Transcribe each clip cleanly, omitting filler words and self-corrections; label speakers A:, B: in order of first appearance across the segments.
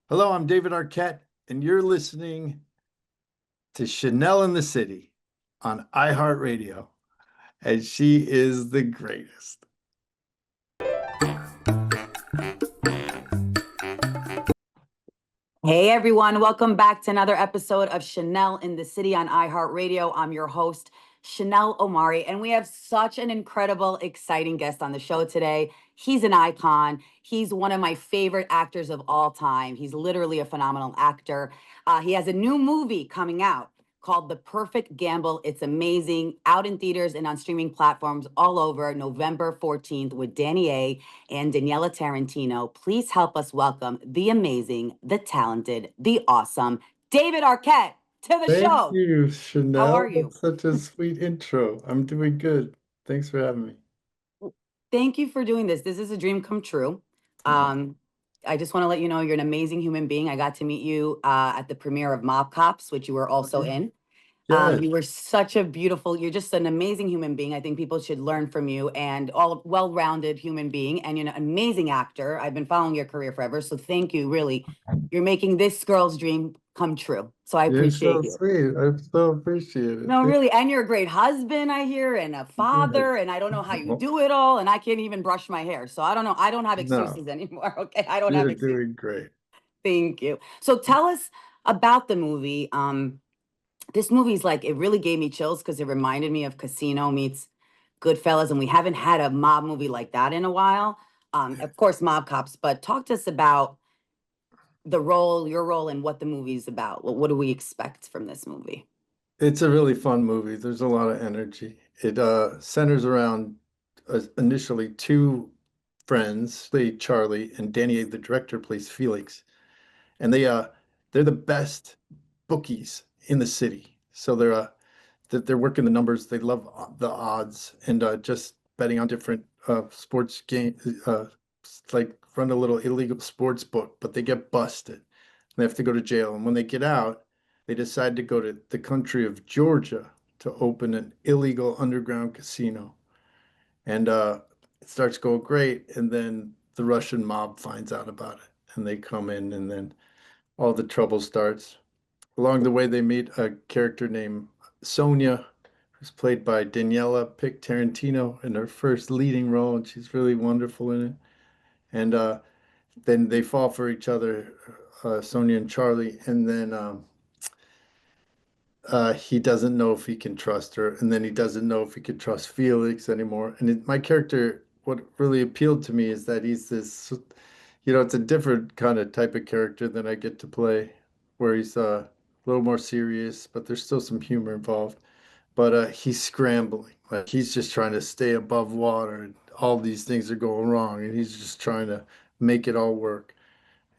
A: Hello, I'm David Arquette, and you're listening to Chanel in the City on iHeartRadio, and she is the greatest.
B: Hey everyone, welcome back to another episode of Chanel in the City on iHeartRadio. I'm your host, Chanel Omari, and we have such an incredible, exciting guest on the show today. He's an icon. He's one of my favorite actors of all time. He's literally a phenomenal actor. He has a new movie coming out called The Perfect Gamble. It's amazing, out in theaters and on streaming platforms all over November 14th with Daniella and Daniella Tarantino. Please help us welcome the amazing, the talented, the awesome David Arquette to the
A: Thank
B: show.
A: you,
B: How
A: Chanel.
B: are you?
A: That's such a sweet intro. I'm doing good. Thanks for having me.
B: Thank you for doing this. This is a dream come true.
A: Oh,
B: I just want to let you know you're an amazing human being. I got to meet you at the premiere of Mob Cops, which you were also
A: yeah.
B: in.
A: Yes.
B: You were such a beautiful, you're just an amazing human being. I think people should learn from you and all well-rounded human being, and you're an amazing actor. I've been following your career forever. So thank you, really. You're making this girl's dream come true. So I
A: You're
B: appreciate
A: so
B: you.
A: sweet. I so appreciate it.
B: No, really. And you're a great husband, I hear, and a
A: Yes.
B: father. And I don't know how you
A: Oh,
B: do it all. And I can't even brush my hair. So I don't know. I don't have
A: no,
B: excuses anymore. Okay. I don't have
A: you're
B: excuses.
A: doing great.
B: Thank you. So tell us about the movie. This movie's like, it really gave me chills because it reminded me of Casino meets Goodfellas, and we haven't had a mob movie like that in a while. Of course, Mob Cops, but talk to us about the role, your role, and what the movie's about. What do we expect from this movie?
A: It's a really fun movie. There's a lot of energy. It centers around initially two friends, play Charlie, and Danny, the director, plays Felix. And they're the best bookies in the city. So they're working the numbers. They love the odds and just betting on different sports games, like run a little illegal sports book, but they get busted. They have to go to jail. And when they get out, they decide to go to the country of Georgia to open an illegal underground casino. And it starts going great. And then the Russian mob finds out about it and they come in, and then all the trouble starts. Along the way, they meet a character named Sonia, who's played by Daniella, picked Tarantino in her first leading role, and she's really wonderful in it. And then they fall for each other, Sonia and Charlie, and then he doesn't know if he can trust her, and then he doesn't know if he can trust Felix anymore. And my character, what really appealed to me is that he's this, it's a different kind of type of character than I get to play, where he's a little more serious, but there's still some humor involved. But he's scrambling, like he's just trying to stay above water, and all these things are going wrong, and he's just trying to make it all work.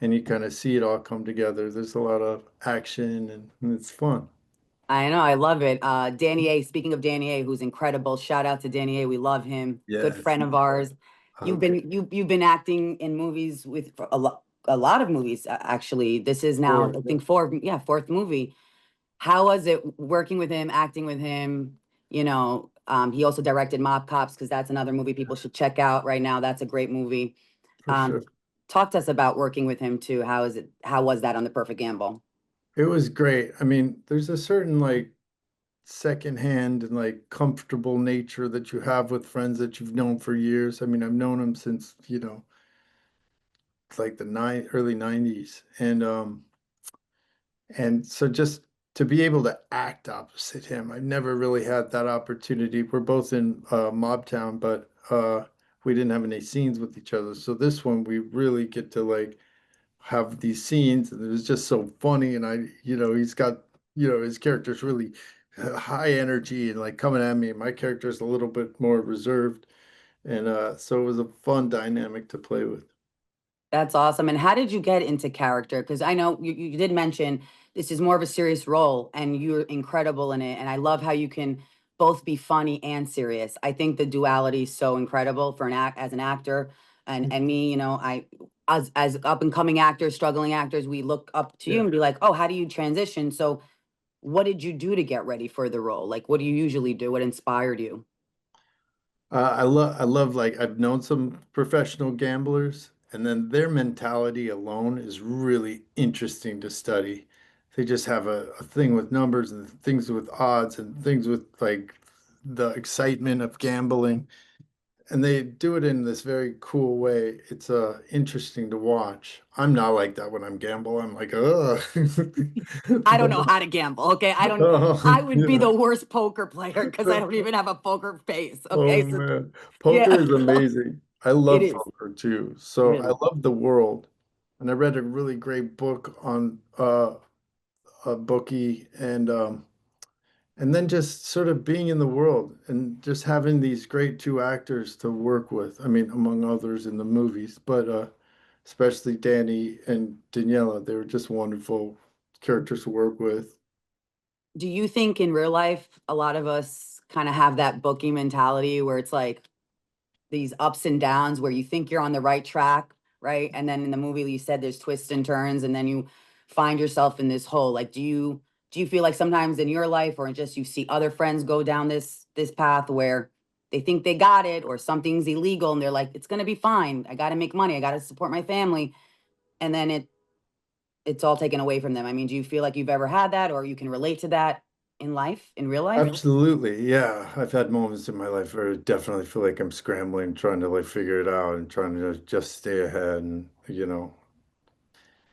A: And you kind of see it all come together. There's a lot of action, and it's fun.
B: I know, I love it. Danny A, speaking of Danny A, who's incredible. Shout out to Danny A. We love him. Good
A: Yes.
B: friend of ours.
A: Okay.
B: You've been acting in movies with for a lot of movies actually. This is now,
A: Or
B: I think, fourth movie. How was it working with him, acting with him? He also directed Mob Cops because that's another movie people should check out right now. That's a great movie.
A: for
B: Um,
A: sure.
B: Talk to us about working with him too. How is it? How was that on The Perfect Gamble?
A: It was great. I mean, there's a certain like secondhand and like comfortable nature that you have with friends that you've known for years. I mean, I've known them since, like the early 90s. And so just to be able to act opposite him, I've never really had that opportunity. We're both in Mob Town, but we didn't have any scenes with each other. So this one we really get to like have these scenes, and it was just so funny. And he's got, his character's really high energy and like coming at me. My character's a little bit more reserved. And so it was a fun dynamic to play with.
B: That's awesome. And how did you get into character? Because I know you did mention this is more of a serious role and you're incredible in it. And I love how you can both be funny and serious. I think the duality is so incredible for an act as an actor. And me, I as up and coming actors, struggling actors, we look up to you
A: Yeah.
B: and be like, oh, how do you transition? So what did you do to get ready for the role? Like, what do you usually do? What inspired you?
A: I love like I've known some professional gamblers, And then their mentality alone is really interesting to study. They just have a thing with numbers and things with odds and things with like the excitement of gambling. And they do it in this very cool way. It's interesting to watch. I'm not like that when I'm gamble. I'm like, ugh.
B: I don't
A: But
B: know how to gamble. Okay. I would be
A: yeah.
B: the worst poker player because I don't even have a poker face.
A: Oh
B: Okay. So
A: man,
B: yeah,
A: poker is amazing. I
B: it
A: love
B: is
A: poker too. So I
B: really.
A: love the world. And I read a really great book on a bookie and then just sort of being in the world and just having these great two actors to work with. I mean, among others in the movies, but especially Danny and Daniela, they were just wonderful characters to work with.
B: Do you think in real life, a lot of us kind of have that bookie mentality where it's like these ups and downs where you think you're on the right track, right? And then in the movie you said there's twists and turns and then you find yourself in this hole. Like do you feel like sometimes in your life or just you see other friends go down this path where they think they got it or something's illegal and they're like it's going to be fine. I got to make money. I got to support my family and then it's all taken away from them. I mean, do you feel like you've ever had that or you can relate to that in life, in real life?
A: Absolutely. Yeah. I've had moments in my life where I definitely feel like I'm scrambling, trying to like figure it out and trying to just stay ahead. And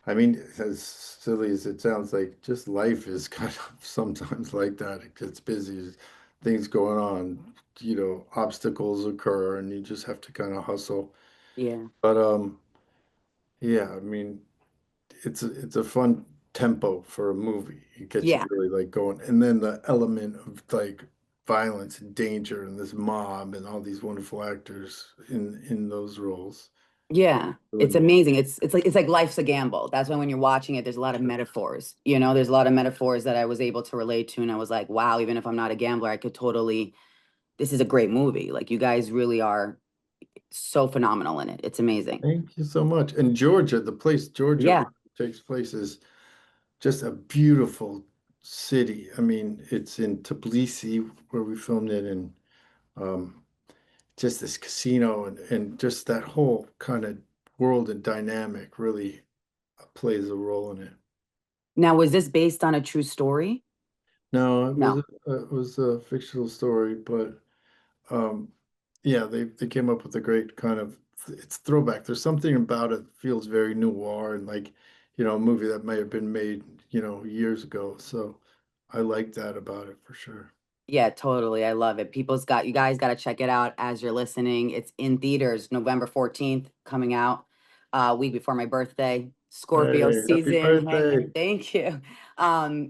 A: I mean, as silly as it sounds, like just life is kind of sometimes like that. It gets busy, things going on, obstacles occur and you just have to kind of hustle.
B: Yeah.
A: But yeah, I mean, it's a fun tempo for a movie. It gets you
B: Yeah.
A: really like going. And then the element of like violence and danger and this mob and all these wonderful actors in those roles.
B: Yeah,
A: Really
B: it's
A: nice.
B: amazing. It's like life's a gamble. That's why when you're watching it, there's a lot of metaphors. There's a lot of metaphors that I was able to relate to, and I was like, wow, even if I'm not a gambler, I could totally. This is a great movie. Like you guys really are so phenomenal in it. It's amazing.
A: Thank you so much. And Georgia, the place Georgia
B: Yeah,
A: where it takes place is just a beautiful city. I mean, it's in Tbilisi where we filmed it, and um, just this casino and just that whole kind of world and dynamic really plays a role in it.
B: now, was this based on a true story?
A: No,
B: No.
A: it was a fictional story, but um, yeah, they came up with a great kind of it's throwback. There's something about it that feels very noir and like, a movie that may have been made, years ago. So I like that about it for sure.
B: Yeah, totally. I love it. You guys got to check it out as you're listening. It's in theaters November 14th coming out, week before my birthday. Scorpio
A: Hey, happy
B: season. Hey,
A: birthday.
B: thank you.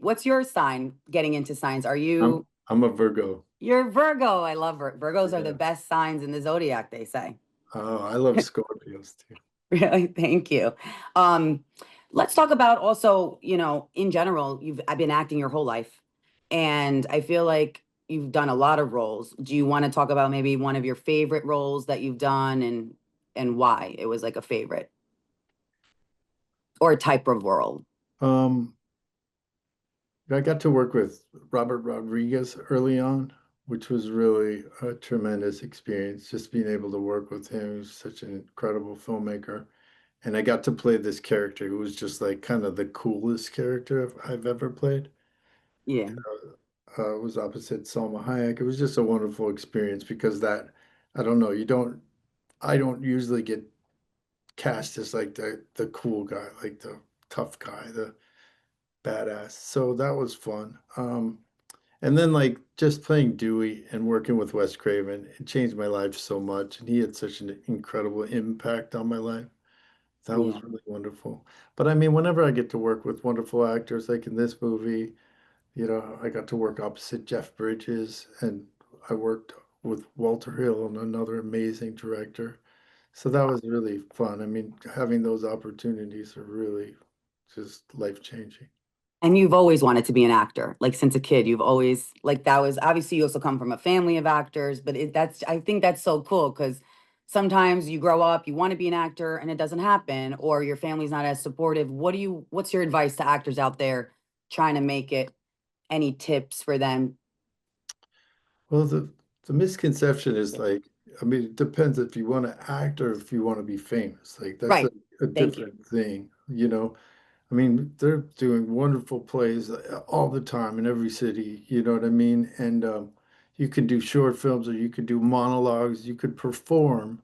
B: What's your sign getting into signs?
A: I'm a Virgo.
B: You're Virgo. I love Virgos are the
A: Yeah.
B: best signs in the zodiac, they say.
A: Oh, I love Scorpios too.
B: Really, thank you. Um, let's talk about also, in general, I've been acting your whole life, and I feel like you've done a lot of roles. Do you want to talk about maybe one of your favorite roles that you've done and why it was like a favorite or a type of role?
A: Um, I got to work with Robert Rodriguez early on, which was really a tremendous experience. Just being able to work with him, he's such an incredible filmmaker. And I got to play this character who was just like kind of the coolest character I've ever played.
B: Yeah,
A: It was opposite Salma Hayek. It was just a wonderful experience because I don't know, I don't usually get cast as like the cool guy, like the tough guy, the badass. So that was fun. And then like just playing Dewey and working with Wes Craven, it changed my life so much. And he had such an incredible impact on my life. That
B: yeah.
A: was really wonderful. But I mean, whenever I get to work with wonderful actors, like in this movie, I got to work opposite Jeff Bridges and I worked with Walter Hill and another amazing director. So that was really fun. I mean, having those opportunities are really just life-changing.
B: And you've always wanted to be an actor, like since a kid. You've always like that was obviously you also come from a family of actors, but that's I think that's so cool because sometimes you grow up, you want to be an actor, and it doesn't happen, or your family's not as supportive. What's your advice to actors out there trying to make it? Any tips for them?
A: Well, the misconception is like I mean, it depends if you want to act or if you want to be famous. Like that's
B: Right.
A: a
B: Thank you.
A: different thing, you know. I mean, they're doing wonderful plays all the time in every city, you know what I mean? And you can do short films or you could do monologues, you could perform,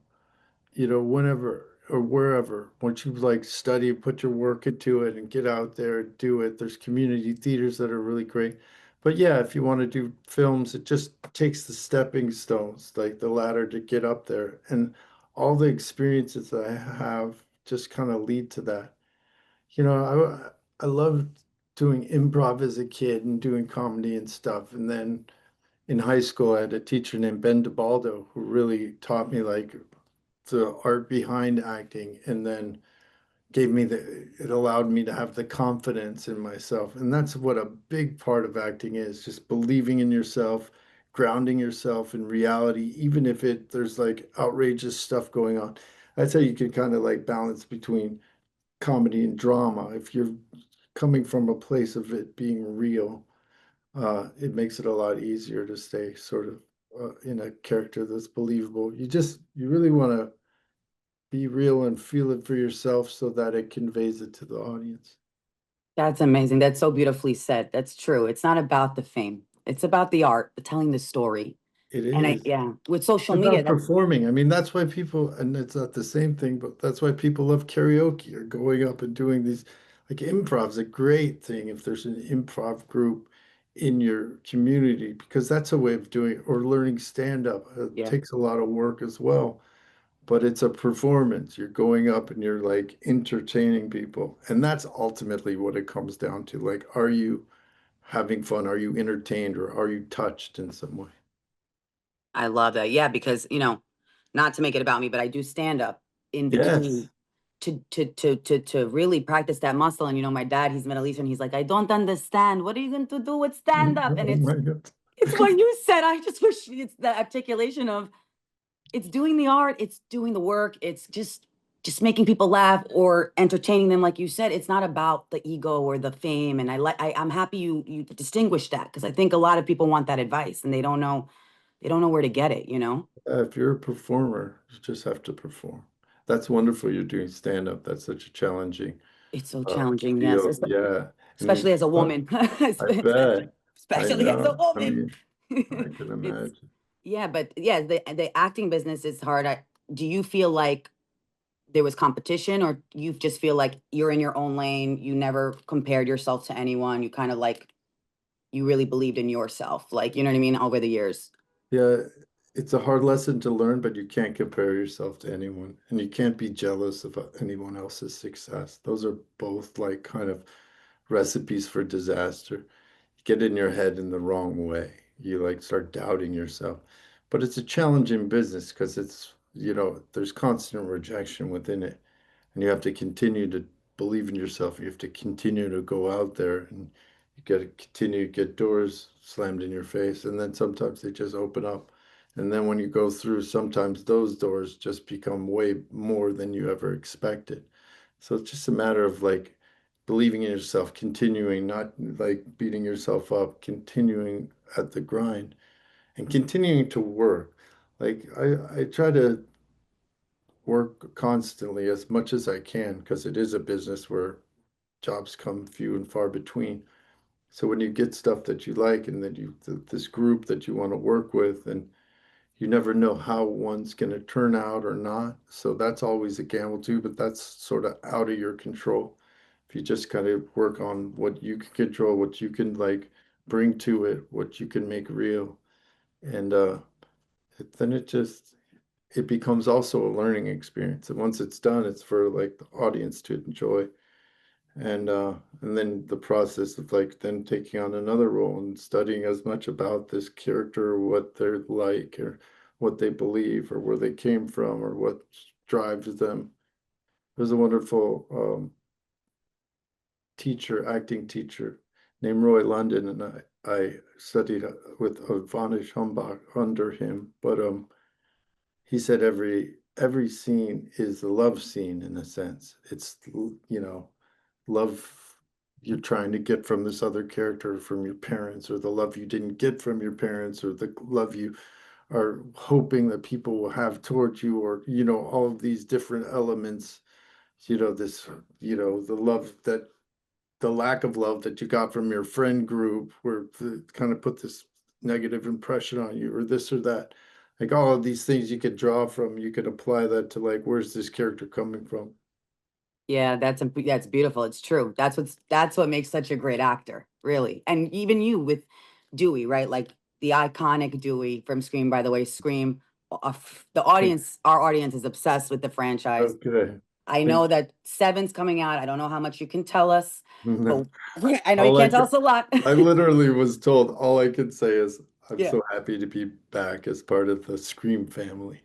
A: you know, whenever or wherever. Once you like study, put your work into it and get out there and do it. There's community theaters that are really great. But yeah, if you want to do films, it just takes the stepping stones, like the ladder to get up there. And all the experiences that I have just kind of lead to that. You know, I loved doing improv as a kid and doing comedy and stuff. And then in high school, I had a teacher named Ben DeBaldo who really taught me like the art behind acting, and then it allowed me to have the confidence in myself. And that's what a big part of acting is, just believing in yourself, grounding yourself in reality, even if there's like outrageous stuff going on. That's how you can kind of like balance between comedy and drama. If you're coming from a place of it being real, it makes it a lot easier to stay sort of in a character that's believable. You really want to be real and feel it for yourself so that it conveys it to the audience.
B: That's amazing. That's so beautifully said. That's true. It's not about the fame. It's about the art, the telling the story.
A: It
B: And I,
A: is.
B: yeah, with
A: It's
B: social media,
A: about
B: that's
A: performing. I mean, that's why people, and it's not the same thing, but that's why people love karaoke or going up and doing these, like improv's a great thing if there's an improv group in your community, because that's a way of doing it, or learning stand up. It
B: yeah.
A: takes a lot of work as well, but it's a performance. You're going up and you're like entertaining people. And that's ultimately what it comes down to. Like, are you having fun? Are you entertained or are you touched in some way?
B: I love that. Yeah, because not to make it about me, but I do stand up in
A: Yes.
B: between to really practice that muscle. And my dad, he's Middle Eastern. He's like, I don't understand. What are you going to do with stand up? And
A: Oh my God.
B: it's what you said. I just wish it's the articulation of it's doing the art, it's doing the work, it's just making people laugh or entertaining them, like you said. It's not about the ego or the fame. And I'm happy you distinguish that, because I think a lot of people want that advice and they don't know where to get it, you know?
A: If you're a performer, you just have to perform. That's wonderful. You're doing stand up. That's such a challenging
B: It's so challenging, yes.
A: field. Yeah. And
B: Especially as a
A: but
B: woman.
A: I bet. I
B: Especially as a
A: know. I
B: woman.
A: mean, I can
B: It's
A: imagine.
B: yeah, but yeah, the acting business is hard. Do you feel like there was competition, or you just feel like you're in your own lane, you never compared yourself to anyone, you kind of like you really believed in yourself, like, you know what I mean, over the years?
A: Yeah, it's a hard lesson to learn, but you can't compare yourself to anyone, and you can't be jealous of anyone else's success. Those are both like kind of recipes for disaster. Get in your head in the wrong way. You like start doubting yourself. But it's a challenging business because there's constant rejection within it. And you have to continue to believe in yourself. You have to continue to go out there and you got to continue to get doors slammed in your face. And then sometimes they just open up. And then when you go through, sometimes those doors just become way more than you ever expected. So it's just a matter of like believing in yourself, continuing, not like beating yourself up, continuing at the grind and continuing to work. Like I try to work constantly as much as I can because it is a business where jobs come few and far between. So when you get stuff that you like and that this group that you want to work with, and you never know how one's going to turn out or not. So that's always a gamble too, but that's sort of out of your control. If you just kind of work on what you can control, what you can like bring to it, what you can make real, and then it becomes also a learning experience. And once it's done, it's for like the audience to enjoy. And then the process of like then taking on another role and studying as much about this character, what they're like, or what they believe, or where they came from, or what drives them. There's a wonderful acting teacher named Roy London, and I studied with Vanish Humbach under him. But he said every scene is a love scene in a sense. It's love you're trying to get from this other character, from your parents, or the love you didn't get from your parents, or the love you are hoping that people will have towards you, or all of these different elements, this, the love that the lack of love that you got from your friend group, where kind of put this negative impression on you, or this or that. Like all of these things you could draw from, you could apply that to like, where's this character coming from?
B: Yeah, that's beautiful. It's true. That's what makes such a great actor, really. And even you with Dewey, right? Like the iconic Dewey from Scream, by the way, Scream. Our audience is obsessed with the franchise.
A: Okay.
B: I
A: Thank
B: know that seven's coming out. I don't know how much you can tell us,
A: you.
B: but I know you
A: All I
B: can't tell
A: could,
B: us a lot.
A: I literally was told all I could say is I'm
B: Yeah.
A: so happy to be back as part of the Scream family.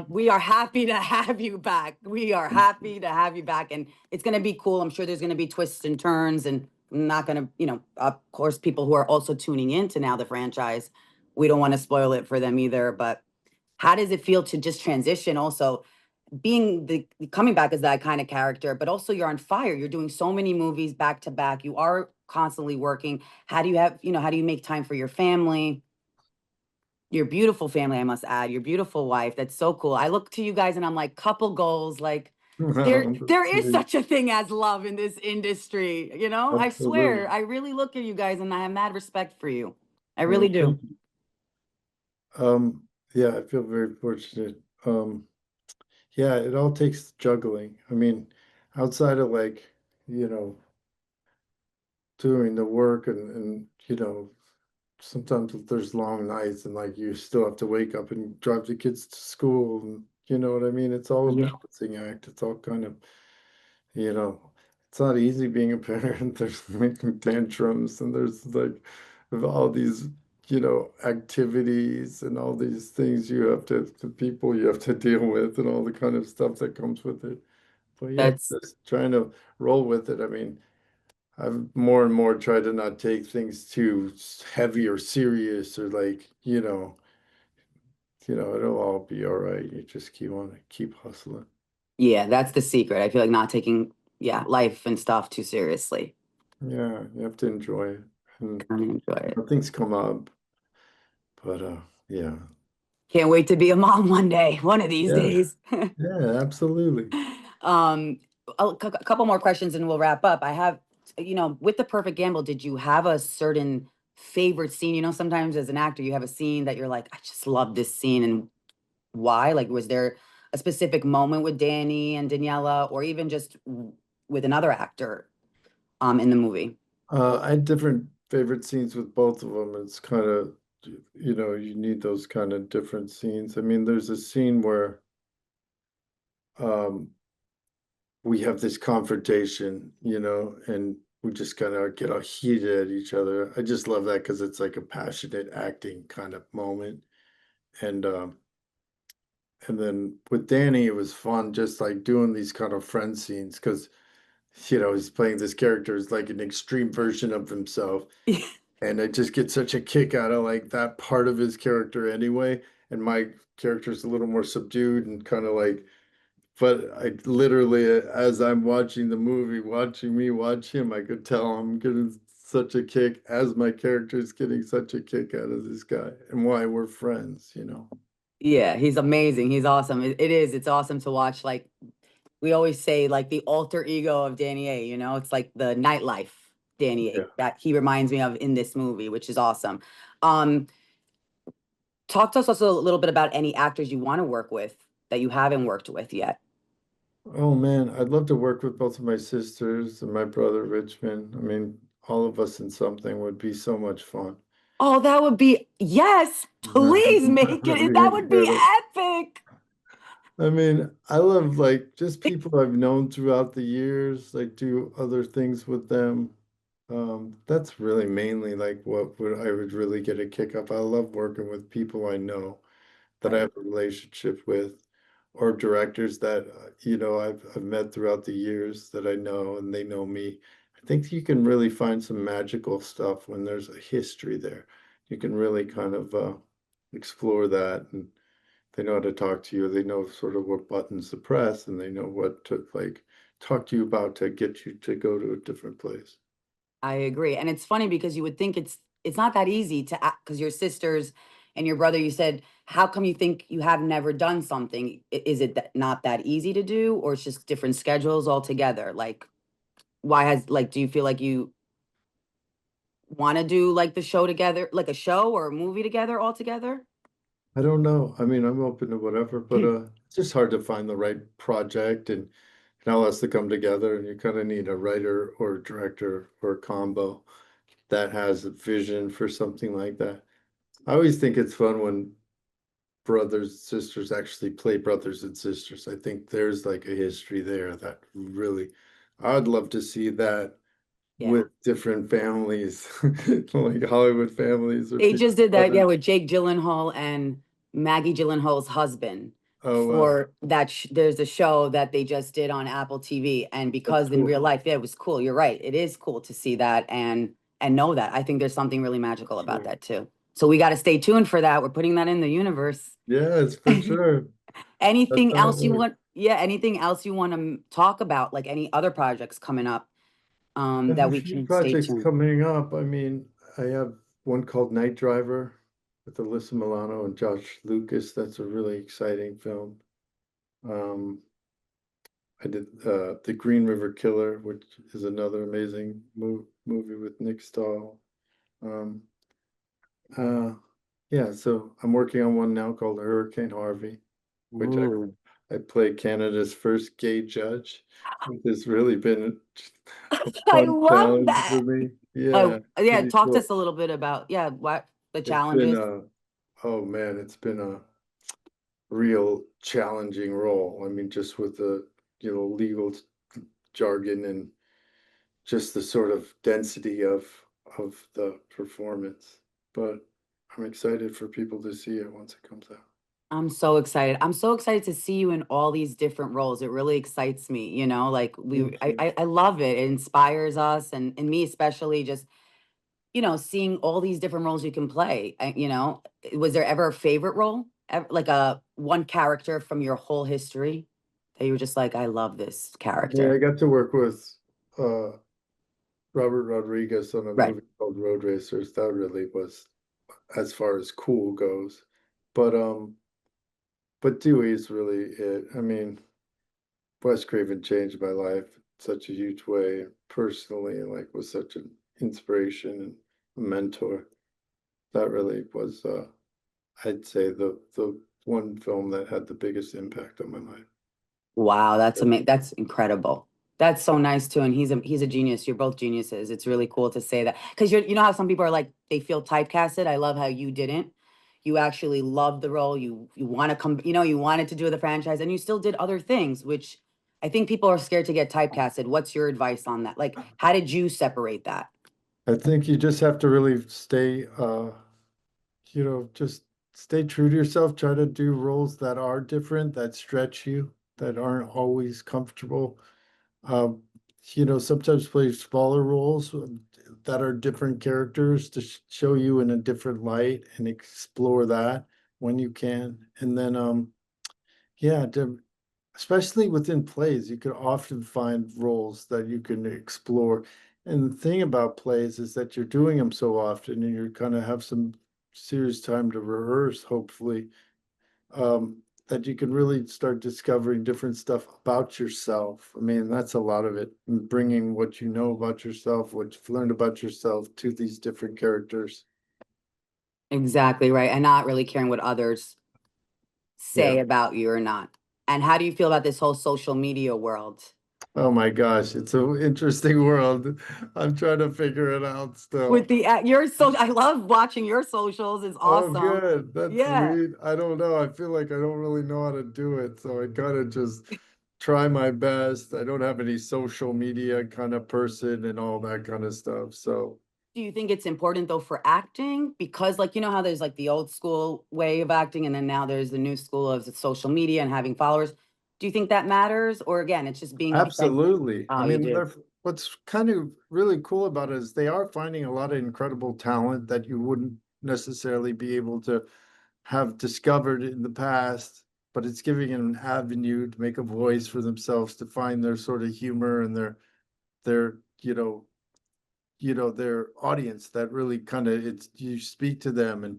B: We are happy to have you back. We are happy to have you back. And it's going to be cool. I'm sure there's going to be twists and turns, and I'm not going to, of course, people who are also tuning into now the franchise, we don't want to spoil it for them either. But how does it feel to just transition also being coming back as that kind of character, but also you're on fire. You're doing so many movies back to back. You are constantly working. How do you make time for your family? Your beautiful family, I must add, your beautiful wife. That's so cool. I look to you guys and I'm like, couple goals. Like there is
A: Sweet.
B: such a thing as love in this industry. I swear,
A: Absolutely.
B: I really look at you guys and I have mad respect for you. I really
A: Well,
B: do.
A: thank you. Yeah, I feel very fortunate. Yeah, it all takes juggling. I mean, outside of like, you know, doing the work and sometimes there's long nights and like you still have to wake up and drive the kids to school, and you know what I mean? It's all a
B: Yeah.
A: balancing act. It's all kind of, you know, it's not easy being a parent. There's making tantrums and there's like all these, activities and all these things the people you have to deal with and all the kind of stuff that comes with it. But yeah,
B: That's
A: just trying to roll with it. I mean, I've more and more tried to not take things too heavy or serious or like, it'll all be all right. You just keep hustling.
B: yeah, that's the secret. I feel like not taking life and stuff too seriously.
A: Yeah, you have to enjoy it. And
B: I enjoy it.
A: things come up, but yeah.
B: Can't wait to be a mom one day, one of these
A: Yeah,
B: days.
A: yeah, absolutely.
B: Um, a couple more questions and we'll wrap up. I have, with The Perfect Gamble, did you have a certain favorite scene? Sometimes as an actor, you have a scene that you're like, I just love this scene, and why? Like, was there a specific moment with Danny and Daniela, or even just with another actor, in the movie?
A: I had different favorite scenes with both of them. It's kind of, you need those kind of different scenes. I mean, there's a scene where um we have this confrontation, and we just kind of get all heated at each other. I just love that because it's like a passionate acting kind of moment. And then with Danny, it was fun just like doing these kind of friend scenes because he's playing this character as like an extreme version of himself. And I just get such a kick out of like that part of his character anyway. And my character's a little more subdued and kind of like, but I literally, as I'm watching the movie, watching me watch him, I could tell I'm getting such a kick as my character is getting such a kick out of this guy and why we're friends.
B: Yeah, he's amazing. He's awesome. It is. It's awesome to watch. Like we always say, like the alter ego of Danny A. It's like the nightlife Danny
A: Yeah.
B: A that he reminds me of in this movie, which is awesome. Um, Talk to us also a little bit about any actors you want to work with that you haven't worked with yet.
A: Oh man, I'd love to work with both of my sisters and my brother Richmond. I mean, all of us in something would be so much fun.
B: Oh, that would be, yes, please make
A: That'd
B: it.
A: be
B: That would be
A: incredible.
B: epic.
A: I mean, I love like just people I've known throughout the years, like do other things with them. That's really mainly like what would I would really get a kick up. I love working with people I know that I
B: Right.
A: have a relationship with, or directors that I've met throughout the years that I know and they know me. I think you can really find some magical stuff when there's a history there. You can really kind of explore that, and they know how to talk to you. They know sort of what buttons to press, and they know what to like talk to you about to get you to go to a different place.
B: I agree. And it's funny because you would think it's not that easy to act because your sisters and your brother, you said, how come you think you have never done something? Is it not that easy to do, or it's just different schedules altogether? Like, why has like, do you feel like you want to do like the show together, like a show or a movie together altogether?
A: I don't know. I mean, I'm open to whatever, but it's just hard to find the right project and all has to come together. And you kind of need a writer or a director or a combo that has a vision for something like that. I always think it's fun when brothers and sisters actually play brothers and sisters. I think there's like a history there that really, I'd love to see that
B: Yeah.
A: with different families, like Hollywood families or
B: They
A: people,
B: just did that, yeah,
A: brothers.
B: with Jake Gyllenhaal and Maggie Gyllenhaal's husband.
A: Oh, wow.
B: For that, there's a show that they just did on Apple TV, and
A: That's
B: because in
A: cool.
B: real life, yeah, it was cool. You're right. It is cool to see that and know that. I think there's something really magical about
A: Sure.
B: that too. So we got to stay tuned for that. We're putting that in the universe.
A: Yeah, it's for sure. That's
B: Anything
A: how it
B: else you
A: works.
B: want? Yeah, anything else you want to talk about? Like any other projects coming up
A: I have
B: that
A: a
B: we
A: few
B: can stay
A: projects
B: tuned.
A: coming up. I mean, I have one called Night Driver with Alyssa Milano and Josh Lucas. That's a really exciting film. Um, I did The Green River Killer, which is another amazing movie with Nick Stahl. Um, uh, yeah, so I'm working on one now called Hurricane Harvey, which
B: Ooh.
A: I play Canada's first gay judge, which has really been a
B: I
A: fun
B: love
A: challenge
B: that.
A: for me.
B: Oh,
A: Yeah,
B: yeah,
A: pretty
B: talk to
A: cool.
B: us a little bit about, yeah, what the
A: It's been
B: challenges.
A: oh man, it's been a real challenging role. I mean, just with the, legal jargon and just the sort of density of the performance. But I'm excited for people to see it once it comes out.
B: I'm so excited. I'm so excited to see you in all these different roles. It really excites me, like
A: Thank you.
B: I love it. It inspires us and me especially just, seeing all these different roles you can play. Was there ever a favorite role? Like a one character from your whole history that you were just like, I love this
A: Yeah, I
B: character.
A: got to work with uh Robert Rodriguez on a
B: Right.
A: movie called Road Racers. That really was as far as cool goes. But Dewey's really it. I mean, Wes Craven changed my life in such a huge way personally, and like was such an inspiration and a mentor. That really was I'd say the one film that had the biggest impact on my life.
B: Wow, that's amazing. That's incredible. That's so nice too. And he's a genius. You're both geniuses. It's really cool to say that because you know how some people are like they feel typecasted. I love how you didn't. You actually loved the role. You want to come. You wanted to do the franchise, and you still did other things, which I think people are scared to get typecasted. What's your advice on that? Like, how did you separate that?
A: I think you just have to really stay just stay true to yourself. Try to do roles that are different, that stretch you, that aren't always comfortable. Um, sometimes play smaller roles that are different characters to show you in a different light and explore that when you can. And then, yeah, especially within plays, you can often find roles that you can explore. And the thing about plays is that you're doing them so often and you're kind of have some serious time to rehearse, hopefully, um, that you can really start discovering different stuff about yourself. I mean, that's a lot of it, bringing what you know about yourself, what you've learned about yourself to these different characters.
B: Exactly right, and not really caring what others
A: Yeah.
B: say about you or not. And how do you feel about this whole social media world?
A: Oh my gosh, it's an interesting world. I'm trying to figure it out
B: With
A: still.
B: the your social, I love watching your socials. It's
A: Oh,
B: awesome.
A: good. That's
B: Yeah,
A: sweet. I don't know. I feel like I don't really know how to do it. So I gotta just try my best. I don't have any social media kind of person and all that kind of stuff. So
B: do you think it's important though for acting? Because like how there's like the old school way of acting, and then now there's the new school of social media and having followers. Do you think that matters, or again, it's just being authentic?
A: absolutely. I
B: Oh, you
A: mean,
B: do.
A: what's kind of really cool about it is they are finding a lot of incredible talent that you wouldn't necessarily be able to have discovered in the past, but it's giving them an avenue to make a voice for themselves, to find their sort of humor and their their audience that really kind of it's you speak to them and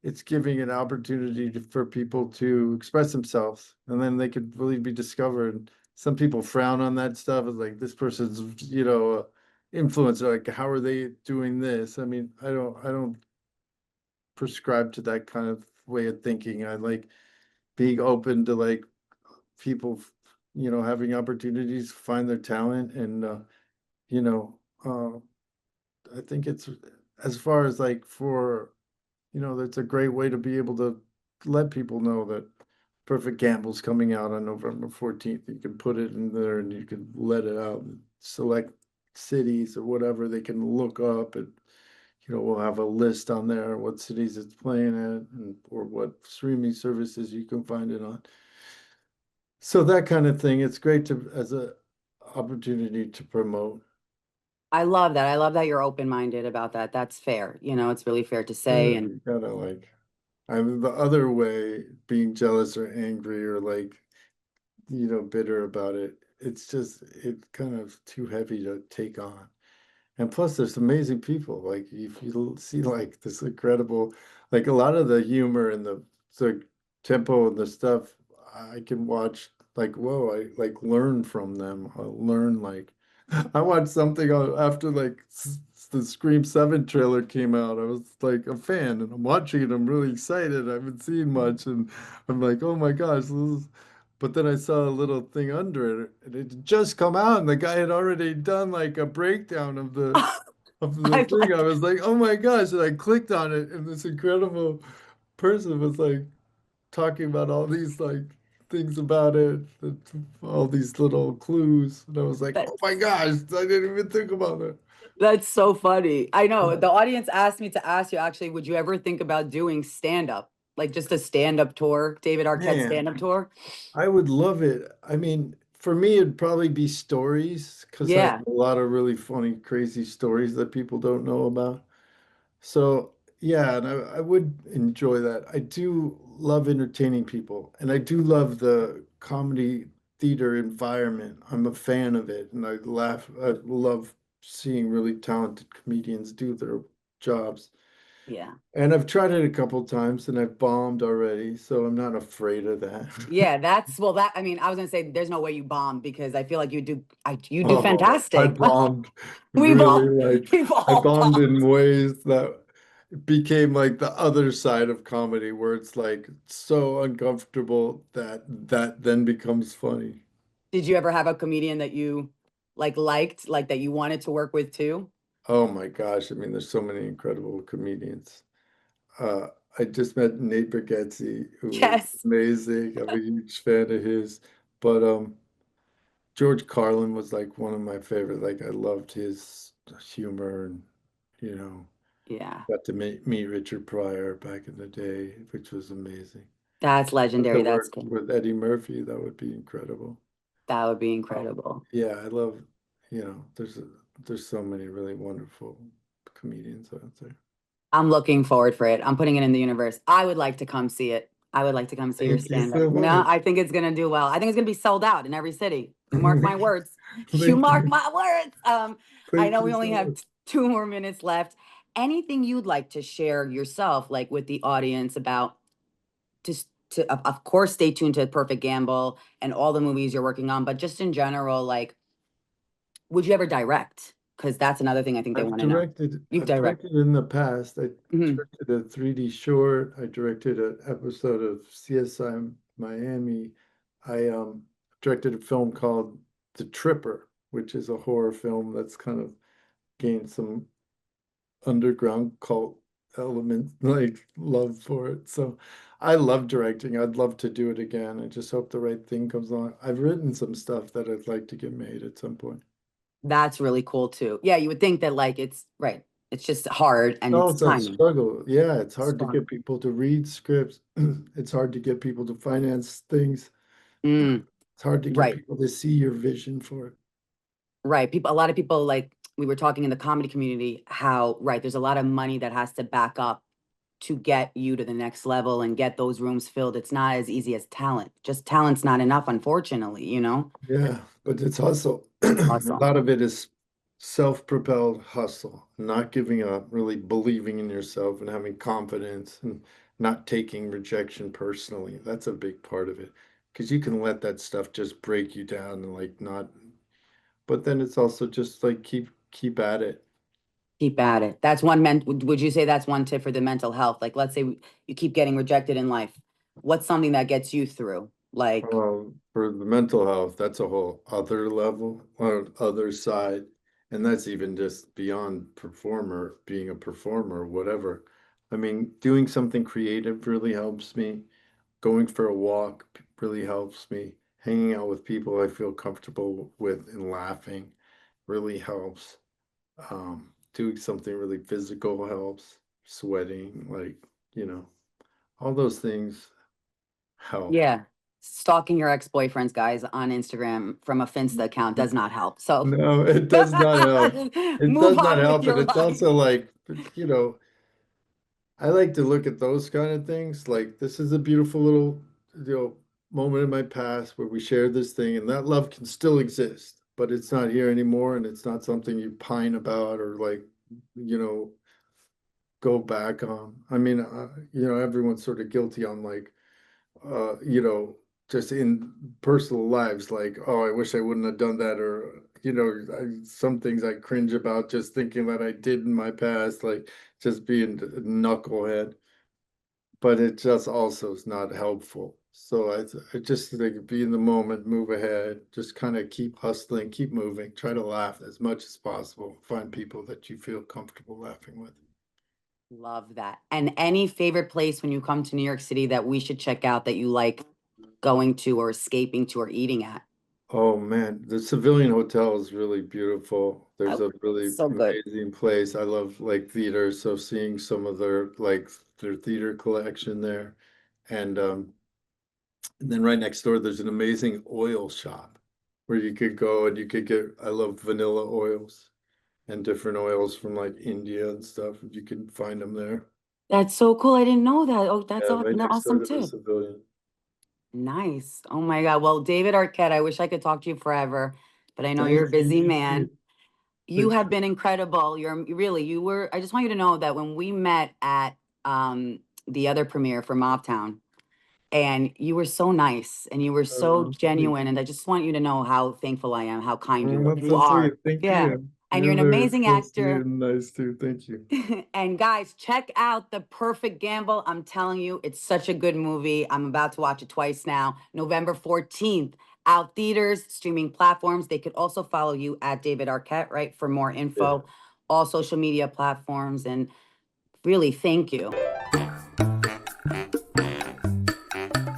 A: it's giving an opportunity for people to express themselves, and then they could really be discovered. Some people frown on that stuff. It's like this person's, influencer. Like, how are they doing this? I mean, I don't prescribe to that kind of way of thinking. I like being open to like people, having opportunities to find their talent, and you know, uh, I think it's as far as like for that's a great way to be able to let people know that Perfect Gamble's coming out on November 14th. You can put it in there and you can let it out and select cities or whatever they can look up, and we'll have a list on there what cities it's playing at, and or what streaming services you can find it on. So that kind of thing, it's great to as a opportunity to promote.
B: I love that. I love that you're open-minded about that. That's fair. It's really fair to
A: Yeah,
B: say.
A: you
B: And
A: gotta like I'm the other way, being jealous or angry or like, bitter about it. It's kind of too heavy to take on. And plus, there's amazing people. Like if you see like this incredible, like a lot of the humor and the tempo and the stuff, I can watch like, whoa, I like learn from them. I learn like, I watched something after like the Scream 7 trailer came out. I was like a fan, and I'm watching it. I'm really excited. I haven't seen much, and I'm like, oh my gosh, this is. But then I saw a little thing under it, and it had just come out, and the guy had already done like a breakdown of the
B: I
A: thing. I
B: like
A: was like, oh my gosh, and I clicked on it, and this incredible person was like talking about all these like things about it, all these little clues, and I was like,
B: that.
A: oh my gosh, I didn't even think about it.
B: That's so funny. I know
A: Yeah.
B: the audience asked me to ask you actually, would you ever think about doing stand-up? Like just a stand-up tour, David Arquette
A: Man,
B: stand-up tour?
A: I would love it. I mean, for me, it'd probably be stories because I have
B: Yeah.
A: a lot of really funny, crazy stories that people don't know about. So yeah, and I would enjoy that. I do love entertaining people, and I do love the comedy theater environment. I'm a fan of it, and I laugh. I love seeing really talented comedians do their jobs.
B: Yeah.
A: And I've tried it a couple times, and I've bombed already, so I'm not afraid of that.
B: Yeah, that's well that I mean, I was gonna say there's no way you bombed because I feel like you do
A: Oh, I
B: fantastic.
A: bombed
B: We've
A: really
B: all
A: like
B: we've
A: I
B: all
A: bombed
B: bombed.
A: in ways that became like the other side of comedy where it's like so uncomfortable that that then becomes funny.
B: Did you ever have a comedian that you liked, like that you wanted to work with too?
A: Oh my gosh, I mean there's so many incredible comedians. Uh I just met Nate Bargatze, who was
B: Yes.
A: amazing. I'm a huge fan of his. But George Carlin was like one of my favorite. Like I loved his humor, and you know
B: Yeah.
A: got to meet Richard Pryor back in the day, which was amazing.
B: That's
A: Got to
B: legendary. That's
A: work
B: good.
A: with Eddie Murphy, that would be incredible.
B: That would be
A: Um,
B: incredible.
A: yeah, I love, there's so many really wonderful comedians out there.
B: I'm looking forward for it. I'm putting it in the universe. I would like to come see it. I would like to come see your
A: Thank you
B: stand up.
A: so much.
B: I think it's gonna do well. I think it's gonna be sold out in every city. You mark my words. You
A: Thank
B: mark
A: you.
B: my words. I
A: Thank
B: know
A: you
B: we only
A: so
B: have
A: much.
B: 2 more minutes left. Anything you'd like to share yourself, like with the audience about just to of course stay tuned to Perfect Gamble and all the movies you're working on, but just in general, like, would you ever direct? Because that's another thing I think they want to know. You've
A: I've
B: directed.
A: directed in the past. I
B: Mhm.
A: directed a 3D short. I directed an episode of CSI Miami. I directed a film called The Tripper, which is a horror film that's kind of gained some underground cult element, like love for it. So I love directing. I'd love to do it again. I just hope the right thing comes along. I've written some stuff that I'd like to get made at some point.
B: That's really cool too. Yeah, you would think that like it's right. It's just hard and
A: Oh,
B: it's
A: it's a
B: timing.
A: struggle. Yeah, it's hard to
B: Strong.
A: get people to read scripts. It's hard to get people to finance things.
B: Mm,
A: It's hard to get
B: right,
A: people to see your vision for it.
B: right. A lot of people like we were talking in the comedy community how right there's a lot of money that has to back up to get you to the next level and get those rooms filled. It's not as easy as talent. Just talent's not enough, unfortunately.
A: Yeah, but it's hustle.
B: It's
A: A
B: awesome.
A: lot of it is self-propelled hustle, not giving up, really believing in yourself and having confidence and not taking rejection personally. That's a big part of it. Because you can let that stuff just break you down and like not, but then it's also just like keep at it.
B: Keep at it. That's one would you say that's one tip for the mental health? Like, let's say you keep getting rejected in life. What's something that gets you through? Like,
A: For the mental health, that's a whole other level or other side. And that's even just beyond performer, being a performer, whatever. I mean, doing something creative really helps me. Going for a walk really helps me. Hanging out with people I feel comfortable with and laughing really helps. Doing something really physical helps. Sweating, like, you know, all those things help.
B: yeah, stalking your ex-boyfriends, guys, on Instagram from a Finsta account does not help. So
A: No, it does not help. It
B: move
A: does not
B: on with
A: help. And
B: your
A: it's
B: life.
A: also like, you know, I like to look at those kind of things. Like, this is a beautiful little, moment in my past where we shared this thing, and that love can still exist, but it's not here anymore, and it's not something you pine about or like, you know, go back on. I mean, everyone's sort of guilty on like, just in personal lives, like, oh, I wish I wouldn't have done that, or some things I cringe about just thinking that I did in my past, like just being a knucklehead. But it just also is not helpful. So I just think be in the moment, move ahead, just kind of keep hustling, keep moving, try to laugh as much as possible, find people that you feel comfortable laughing with.
B: Love that. And any favorite place when you come to New York City that we should check out that you like going to or escaping to or eating at?
A: Oh man, the Civilian Hotel is really beautiful. There's
B: Oh,
A: a really
B: so good.
A: amazing place. I love like theater, so seeing some of their theater collection there. And then right next door there's an amazing oil shop where you could go and you could get, I love vanilla oils and different oils from like India and stuff. You can find them there.
B: That's so cool. I didn't know that. Oh, that's
A: Yeah, right
B: an
A: next door
B: awesome
A: to the
B: tip.
A: Civilian.
B: Nice. Oh my God. Well, David Arquette, I wish I could talk to you forever, but I know
A: Thank
B: you're a
A: you,
B: busy
A: you too.
B: man. You have been incredible. Really, you were, I just want you to know that when we met at the other premiere for Mobtown, and you were so nice and you were so
A: Thank
B: genuine.
A: you.
B: And I just want you to know how thankful I am, how kind
A: Oh, that's
B: you
A: so sweet.
B: are.
A: Thank
B: Yeah.
A: you.
B: And you're
A: You're
B: an
A: very
B: amazing
A: so sweet
B: actor.
A: and nice too. Thank you.
B: And guys, check out The Perfect Gamble. I'm telling you, it's such a good movie. I'm about to watch it twice now. November 14th, out theaters, streaming platforms. They could also follow you at David Arquette, right, for more
A: Yeah.
B: info, all social media platforms. And really, thank you.